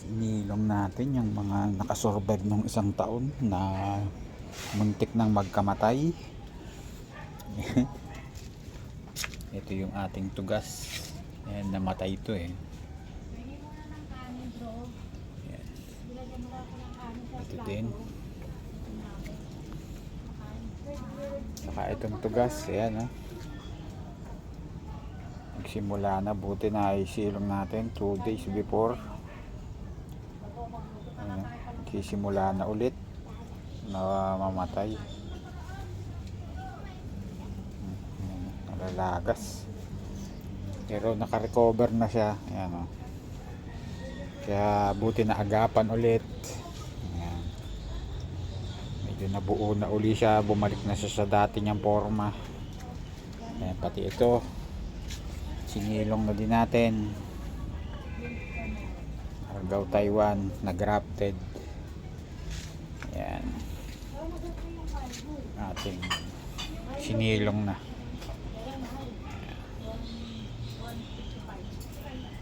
Inilong natin yung mga nakasurvive nung isang taon na muntik nang magkamatay. Ito yung ating tugas. Ayan, namatay ito eh. Ayan. Ito din. Saka itong tugas. Ayan, nagsimula na, buti na isilong natin 2 days before. Nagsisimula na ulit na mamatay. Nalalagas, pero nakarecover na siya. Ayan, kaya buti na agapan ulit. Ayan. Medyo nabuo na uli siya, bumalik na siya sa dati niyang forma. Ayan, pati ito sinilong na din natin. Argao Taiwan na grafted. Ayan, ating sinilong na.